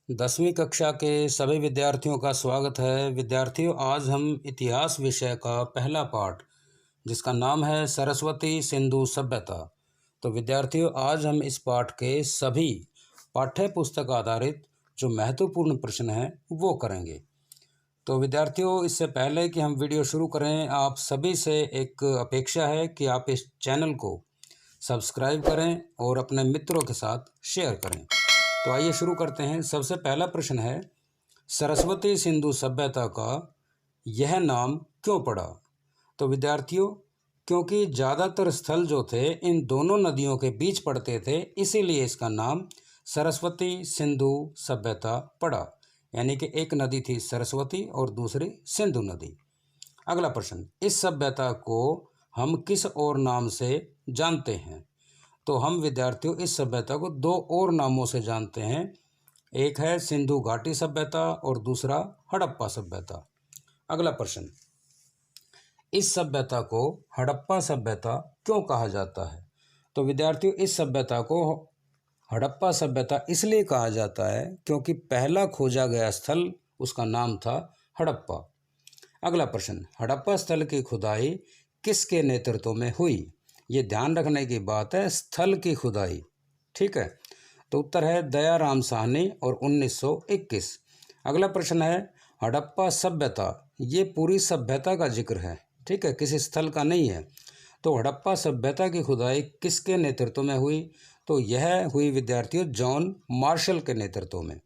10वीं कक्षा के सभी विद्यार्थियों का स्वागत है। विद्यार्थियों, आज हम इतिहास विषय का पहला पाठ जिसका नाम है सरस्वती सिंधु सभ्यता। तो विद्यार्थियों, आज हम इस पाठ के सभी पाठ्य पुस्तक आधारित जो महत्वपूर्ण प्रश्न हैं वो करेंगे। तो विद्यार्थियों, इससे पहले कि हम वीडियो शुरू करें, आप सभी से एक अपेक्षा है कि आप इस चैनल को सब्सक्राइब करें और अपने मित्रों के साथ शेयर करें। तो आइए शुरू करते हैं। सबसे पहला प्रश्न है, सरस्वती सिंधु सभ्यता का यह नाम क्यों पड़ा? तो विद्यार्थियों, क्योंकि ज़्यादातर स्थल जो थे इन दोनों नदियों के बीच पड़ते थे, इसीलिए इसका नाम सरस्वती सिंधु सभ्यता पड़ा। यानी कि एक नदी थी सरस्वती और दूसरी सिंधु नदी। अगला प्रश्न, इस सभ्यता को हम किस और नाम से जानते हैं? तो हम विद्यार्थियों इस सभ्यता को दो और नामों से जानते हैं। एक है सिंधु घाटी सभ्यता और दूसरा हड़प्पा सभ्यता। अगला प्रश्न, इस सभ्यता को हड़प्पा सभ्यता क्यों कहा जाता है? तो विद्यार्थियों, इस सभ्यता को हड़प्पा सभ्यता इसलिए कहा जाता है क्योंकि पहला खोजा गया स्थल उसका नाम था हड़प्पा। अगला प्रश्न, हड़प्पा स्थल की खुदाई किसके नेतृत्व में हुई? ये ध्यान रखने की बात है, स्थल की खुदाई। ठीक है, तो उत्तर है दयाराम साहनी और 1921। अगला प्रश्न है, हड़प्पा सभ्यता, ये पूरी सभ्यता का जिक्र है, ठीक है, किसी स्थल का नहीं है। तो हड़प्पा सभ्यता की खुदाई किसके नेतृत्व में हुई? तो यह हुई विद्यार्थियों जॉन मार्शल के नेतृत्व में।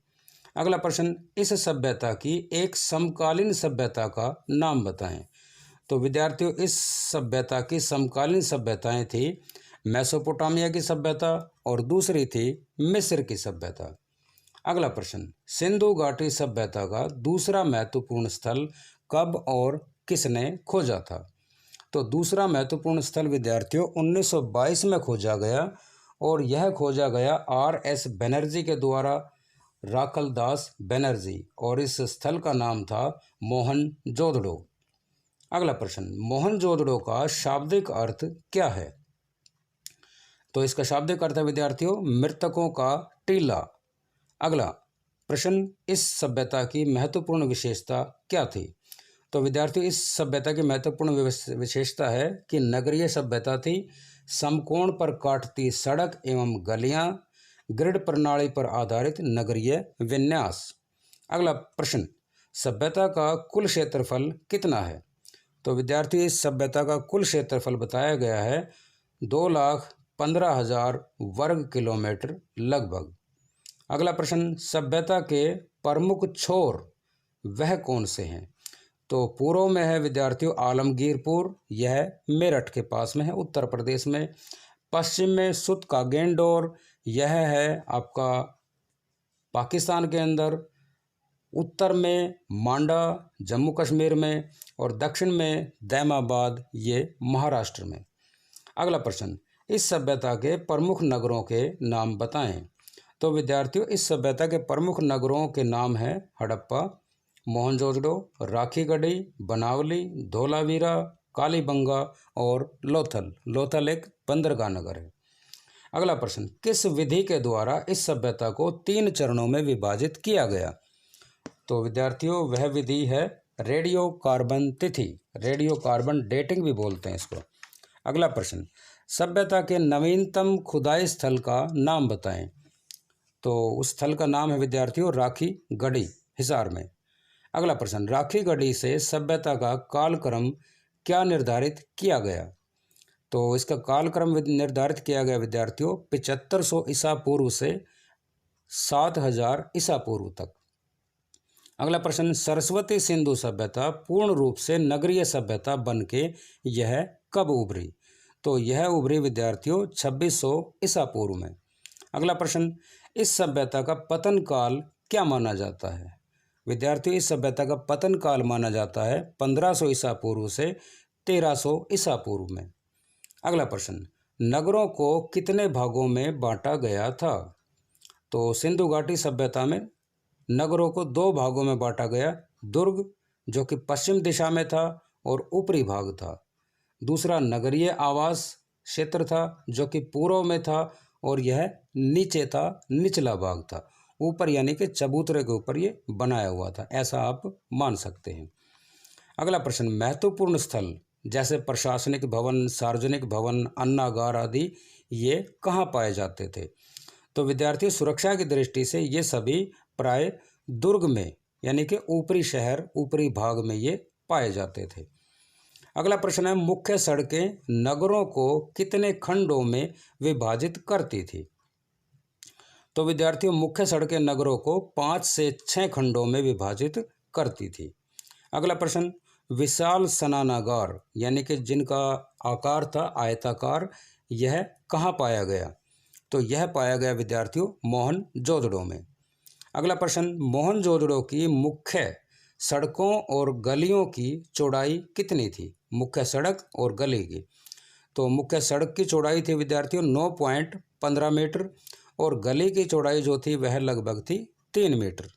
अगला प्रश्न, इस सभ्यता की एक समकालीन सभ्यता का नाम बताएं। तो विद्यार्थियों, इस सभ्यता की समकालीन सभ्यताएं थी मेसोपोटामिया की सभ्यता और दूसरी थी मिस्र की सभ्यता। अगला प्रश्न, सिंधु घाटी सभ्यता का दूसरा महत्वपूर्ण स्थल कब और किसने खोजा था? तो दूसरा महत्वपूर्ण स्थल विद्यार्थियों 1922 में खोजा गया और यह खोजा गया R.S. बनर्जी के द्वारा, राखलदास बनर्जी, और इस स्थल का नाम था मोहनजोदड़ो। अगला प्रश्न, मोहनजोदड़ो का शाब्दिक अर्थ क्या है? तो इसका शाब्दिक अर्थ है विद्यार्थियों मृतकों का टीला। अगला प्रश्न, इस सभ्यता की महत्वपूर्ण विशेषता क्या थी? तो विद्यार्थियों, इस सभ्यता की महत्वपूर्ण विशेषता है कि नगरीय सभ्यता थी, समकोण पर काटती सड़क एवं गलियां, ग्रिड प्रणाली पर आधारित नगरीय विन्यास। अगला प्रश्न, सभ्यता का कुल क्षेत्रफल कितना है? तो विद्यार्थी, इस सभ्यता का कुल क्षेत्रफल बताया गया है 2,15,000 वर्ग किलोमीटर लगभग। अगला प्रश्न, सभ्यता के प्रमुख छोर वह कौन से हैं? तो पूर्व में है विद्यार्थियों आलमगीरपुर, यह मेरठ के पास में है उत्तर प्रदेश में। पश्चिम में सुत का गेंडोर, यह है आपका पाकिस्तान के अंदर। उत्तर में मांडा जम्मू कश्मीर में और दक्षिण में दैमाबाद, ये महाराष्ट्र में। अगला प्रश्न, इस सभ्यता के प्रमुख नगरों के नाम बताएं। तो विद्यार्थियों, इस सभ्यता के प्रमुख नगरों के नाम हैं हड़प्पा, मोहनजोदड़ो, राखीगढ़ी, बनावली, धोलावीरा, कालीबंगा और लोथल। लोथल एक बंदरगाह नगर है। अगला प्रश्न, किस विधि के द्वारा इस सभ्यता को 3 चरणों में विभाजित किया गया? तो विद्यार्थियों, वह विधि है रेडियो कार्बन तिथि, रेडियो कार्बन डेटिंग भी बोलते हैं इसको। अगला प्रश्न, सभ्यता के नवीनतम खुदाई स्थल का नाम बताएं। तो उस स्थल का नाम है विद्यार्थियों राखीगढ़ी, हिसार में। अगला प्रश्न, राखीगढ़ी से सभ्यता का कालक्रम क्या निर्धारित किया गया? तो इसका कालक्रम निर्धारित किया गया विद्यार्थियों 7500 ईसा पूर्व से 7000 ईसा पूर्व तक। अगला प्रश्न, सरस्वती सिंधु सभ्यता पूर्ण रूप से नगरीय सभ्यता बन के यह कब उभरी? तो यह उभरी विद्यार्थियों 2600 ईसा पूर्व में। अगला प्रश्न, इस सभ्यता का पतन काल क्या माना जाता है? विद्यार्थियों, इस सभ्यता का पतन काल माना जाता है 1500 ईसा पूर्व से 1300 ईसा पूर्व में। अगला प्रश्न, नगरों को कितने भागों में बांटा गया था? तो सिंधु घाटी सभ्यता में नगरों को 2 भागों में बांटा गया, दुर्ग जो कि पश्चिम दिशा में था और ऊपरी भाग था। दूसरा नगरीय आवास क्षेत्र था जो कि पूर्व में था और यह नीचे था, निचला भाग था। ऊपर यानी कि चबूतरे के ऊपर ये बनाया हुआ था, ऐसा आप मान सकते हैं। अगला प्रश्न, महत्वपूर्ण स्थल जैसे प्रशासनिक भवन, सार्वजनिक भवन, अन्नागार आदि ये कहाँ पाए जाते थे? तो विद्यार्थी सुरक्षा की दृष्टि से ये सभी प्राय दुर्ग में यानी कि ऊपरी शहर, ऊपरी भाग में ये पाए जाते थे। अगला प्रश्न है, मुख्य सड़कें नगरों को कितने खंडों में विभाजित करती थी? तो विद्यार्थियों मुख्य सड़कें नगरों को 5 से 6 खंडों में विभाजित करती थी। अगला प्रश्न, विशाल स्नानागार यानी कि जिनका आकार था आयताकार, यह कहाँ पाया गया? तो यह पाया गया विद्यार्थियों मोहनजोदड़ो में। अगला प्रश्न, मोहनजोदड़ो की मुख्य सड़कों और गलियों की चौड़ाई कितनी थी? मुख्य सड़क और गली की। तो मुख्य सड़क की चौड़ाई थी विद्यार्थियों 9.15 मीटर और गली की चौड़ाई जो थी वह लगभग थी 3 मीटर।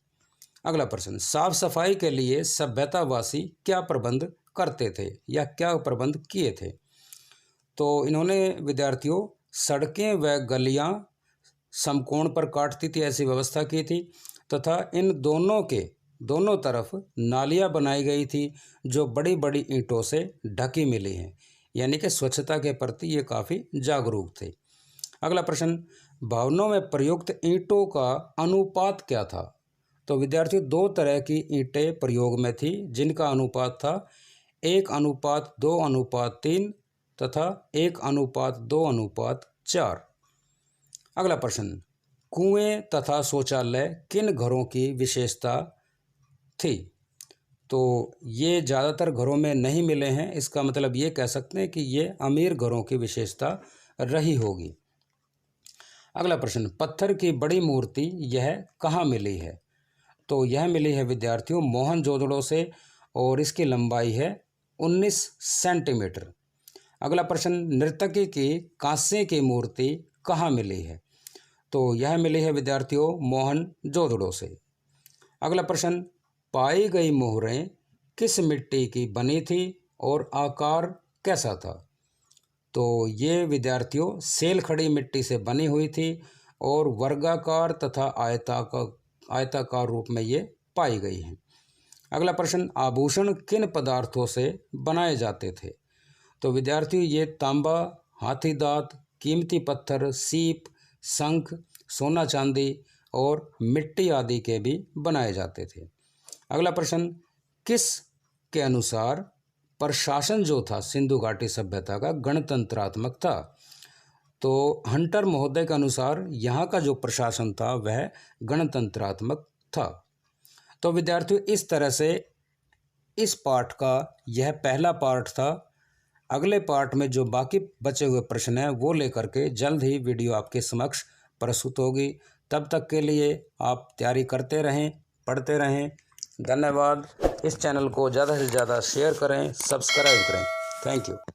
अगला प्रश्न, साफ सफाई के लिए सभ्यतावासी क्या प्रबंध करते थे या क्या प्रबंध किए थे? तो इन्होंने विद्यार्थियों सड़कें व गलियां समकोण पर काटती थी, ऐसी व्यवस्था की थी तथा इन दोनों के दोनों तरफ नालियां बनाई गई थी जो बड़ी बड़ी ईंटों से ढकी मिली हैं, यानी कि स्वच्छता के प्रति ये काफ़ी जागरूक थे। अगला प्रश्न, भवनों में प्रयुक्त ईंटों का अनुपात क्या था? तो विद्यार्थियों 2 तरह की ईंटें प्रयोग में थी जिनका अनुपात था 1:2:3 तथा 1:2:4। अगला प्रश्न, कुएं तथा शौचालय किन घरों की विशेषता थी? तो ये ज़्यादातर घरों में नहीं मिले हैं, इसका मतलब ये कह सकते हैं कि ये अमीर घरों की विशेषता रही होगी। अगला प्रश्न, पत्थर की बड़ी मूर्ति यह कहाँ मिली है? तो यह मिली है विद्यार्थियों मोहनजोदड़ो से और इसकी लंबाई है 19 सेंटीमीटर। अगला प्रश्न, नर्तकी की कांसे की मूर्ति कहाँ मिली है? तो यह मिली है विद्यार्थियों मोहनजोदड़ो से। अगला प्रश्न, पाई गई मोहरें किस मिट्टी की बनी थी और आकार कैसा था? तो ये विद्यार्थियों सेलखड़ी मिट्टी से बनी हुई थी और वर्गाकार तथा आयताकार रूप में ये पाई गई हैं। अगला प्रश्न, आभूषण किन पदार्थों से बनाए जाते थे? तो विद्यार्थियों ये तांबा, हाथी दांत, कीमती पत्थर, सीप, शंख, सोना चांदी और मिट्टी आदि के भी बनाए जाते थे। अगला प्रश्न, किस के अनुसार प्रशासन जो था सिंधु घाटी सभ्यता का गणतंत्रात्मक था? तो हंटर महोदय के अनुसार यहाँ का जो प्रशासन था वह गणतंत्रात्मक था। तो विद्यार्थियों इस तरह से इस पाठ का यह पहला पार्ट था। अगले पार्ट में जो बाकी बचे हुए प्रश्न हैं वो लेकर के जल्द ही वीडियो आपके समक्ष प्रस्तुत होगी। तब तक के लिए आप तैयारी करते रहें, पढ़ते रहें। धन्यवाद। इस चैनल को ज़्यादा से ज़्यादा शेयर करें, सब्सक्राइब करें। Thank you.